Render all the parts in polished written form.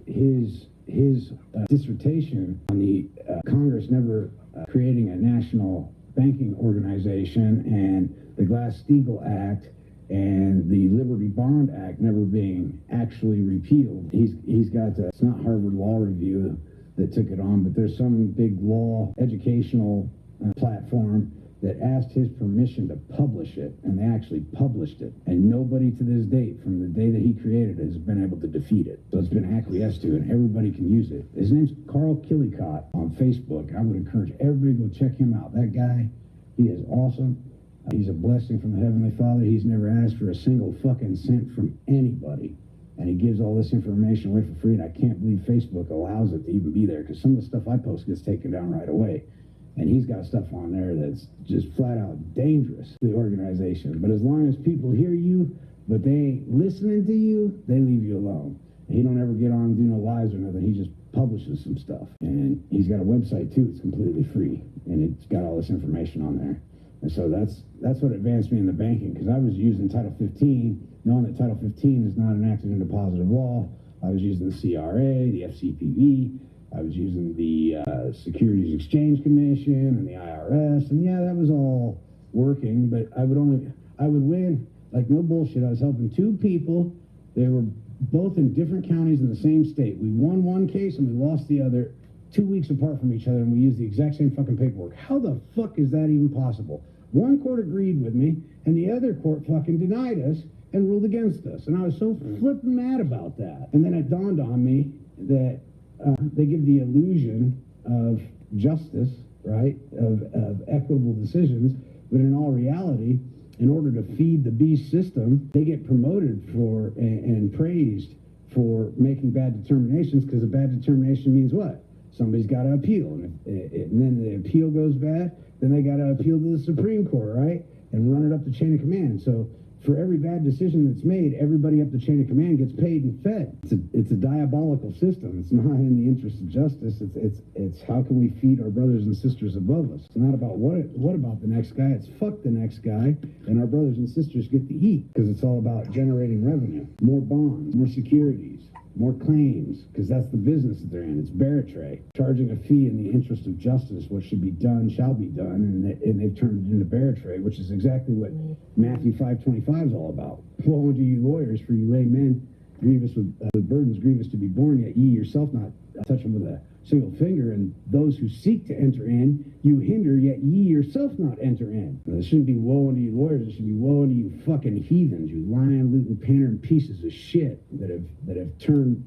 his dissertation on the Congress never creating a national banking organization and the Glass-Steagall Act and the Liberty Bond Act never being actually repealed. He's got it's not Harvard Law Review that took it on, but there's some big law educational platform that asked his permission to publish it, and they actually published it. And nobody to this date, from the day that he created it, has been able to defeat it. So it's been acquiesced to, and everybody can use it. His name's Carl Killicott on Facebook. I would encourage everybody to go check him out. That guy, he is awesome. He's a blessing from the Heavenly Father. He's never asked for a single fucking cent from anybody. And he gives all this information away for free, and I can't believe Facebook allows it to even be there, because some of the stuff I post gets taken down right away. And he's got stuff on there that's just flat out dangerous to the organization. But as long as people hear you, but they ain't listening to you, they leave you alone. And he don't ever get on and do no lives or nothing. He just publishes some stuff. And he's got a website too. It's completely free. And it's got all this information on there. And so that's what advanced me in the banking, because I was using Title 15, knowing that Title 15 is not enacted into positive law. I was using the CRA, the FCPV. I was using the Securities Exchange Commission and the IRS, and yeah, that was all working, but I would win, like no bullshit. I was helping two people. They were both in different counties in the same state. We won one case and we lost the other 2 weeks apart from each other, and we used the exact same fucking paperwork. How the fuck is that even possible? One court agreed with me, and the other court fucking denied us and ruled against us, and I was so flippin' mad about that. And then it dawned on me that they give the illusion of justice, right, of equitable decisions, but in all reality, in order to feed the beast system, they get promoted for and praised for making bad determinations, because a bad determination means what? Somebody's got to appeal, and then the appeal goes bad, then they got to appeal to the Supreme Court, right, and run it up the chain of command. So for every bad decision that's made, everybody up the chain of command gets paid and fed. It's a diabolical system. It's not in the interest of justice. It's how can we feed our brothers and sisters above us. It's not about what about the next guy. It's fuck the next guy, and our brothers and sisters get to eat, because it's all about generating revenue. More bonds, more securities, more claims, because that's the business that they're in. It's Baratray, charging a fee in the interest of justice. What should be done shall be done, and they've turned it into Baratray, which is exactly what Matthew 5:25 is all about. Woe unto you lawyers, for you laymen, grievous with burdens, grievous to be borne, yet ye yourself not touch them with a single finger, and those who seek to enter in, you hinder, yet ye yourself not enter in. Now, it shouldn't be woe unto you lawyers, it should be woe unto you fucking heathens, you lying, looting, pandering pieces of shit that have turned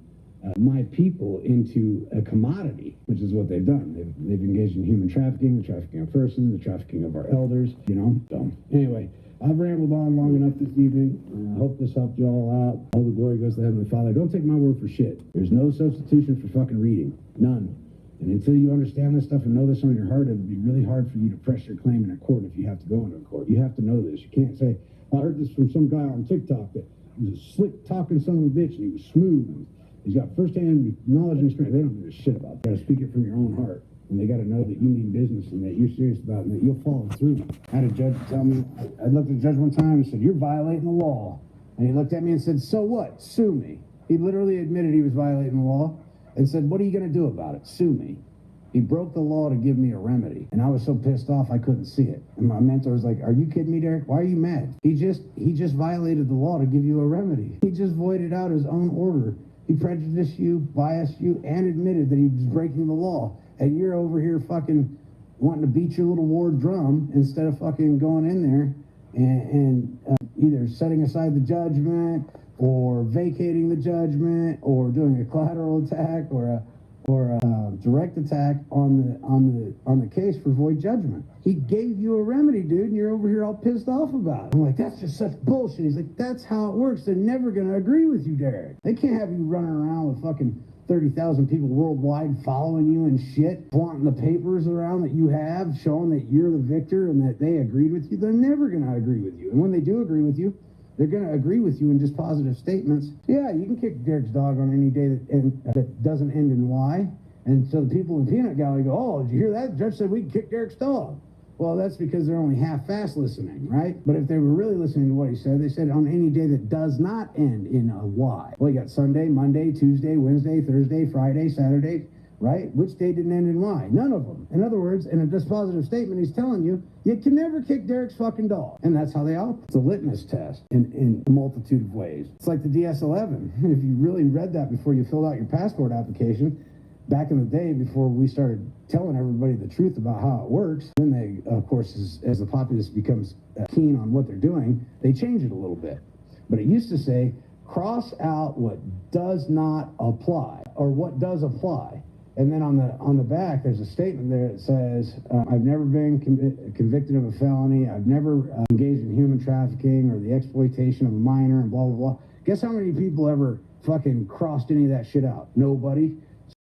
my people into a commodity, which is what they've done. They've engaged in human trafficking, the trafficking of persons, the trafficking of our elders, you know. So anyway, I've rambled on long enough this evening. I hope this helped you all out. All the glory goes to the Heavenly Father. Don't take my word for shit. There's no substitution for fucking reading. None. And until you understand this stuff and know this on your heart, it would be really hard for you to press your claim in a court if you have to go into a court. You have to know this. You can't say, I heard this from some guy on TikTok that he was a slick talking son of a bitch and he was smooth. And he's got firsthand knowledge and experience. They don't give a shit about that. You got to speak it from your own heart. And they got to know that you mean business and that you're serious about it and that you'll follow through. I had a judge tell me, I looked at the judge one time and said, you're violating the law. And he looked at me and said, so what? Sue me. He literally admitted he was violating the law and said, what are you going to do about it? Sue me. He broke the law to give me a remedy. And I was so pissed off I couldn't see it. And my mentor was like, are you kidding me, Derek? Why are you mad? He just violated the law to give you a remedy. He just voided out his own order. He prejudiced you, biased you, and admitted that he was breaking the law. And you're over here fucking wanting to beat your little war drum instead of fucking going in there and either setting aside the judgment or vacating the judgment or doing a collateral attack or a direct attack on the case for void judgment. He gave you a remedy, dude, and you're over here all pissed off about it. I'm like, that's just such bullshit. He's like, that's how it works. They're never going to agree with you, Derek. They can't have you running around with fucking 30,000 people worldwide following you and shit, flaunting the papers around that you have, showing that you're the victor and that they agreed with you. They're never going to agree with you. And when they do agree with you, they're going to agree with you in just positive statements. Yeah, you can kick Derek's dog on any day that doesn't end in Y. And so the people in Peanut Gallery go, oh, did you hear that? The judge said we can kick Derek's dog. Well, that's because they're only half-fast listening, right? But if they were really listening to what he said, they said on any day that does not end in a Y. Well, you got Sunday, Monday, Tuesday, Wednesday, Thursday, Friday, Saturday, right? Which day didn't end in Y? None of them. In other words, in a dispositive statement, he's telling you, you can never kick Derek's fucking dog. And that's how they operate. It's a litmus test in a multitude of ways. It's like the DS-11. If you really read that before you filled out your passport application, back in the day before we started telling everybody the truth about how it works, then they, of course, as the populace becomes keen on what they're doing, they change it a little bit. But it used to say, cross out what does not apply, or what does apply. And then on the back, there's a statement there that says, I've never been convicted of a felony, I've never engaged in human trafficking or the exploitation of a minor, and blah, blah, blah. Guess how many people ever fucking crossed any of that shit out? Nobody.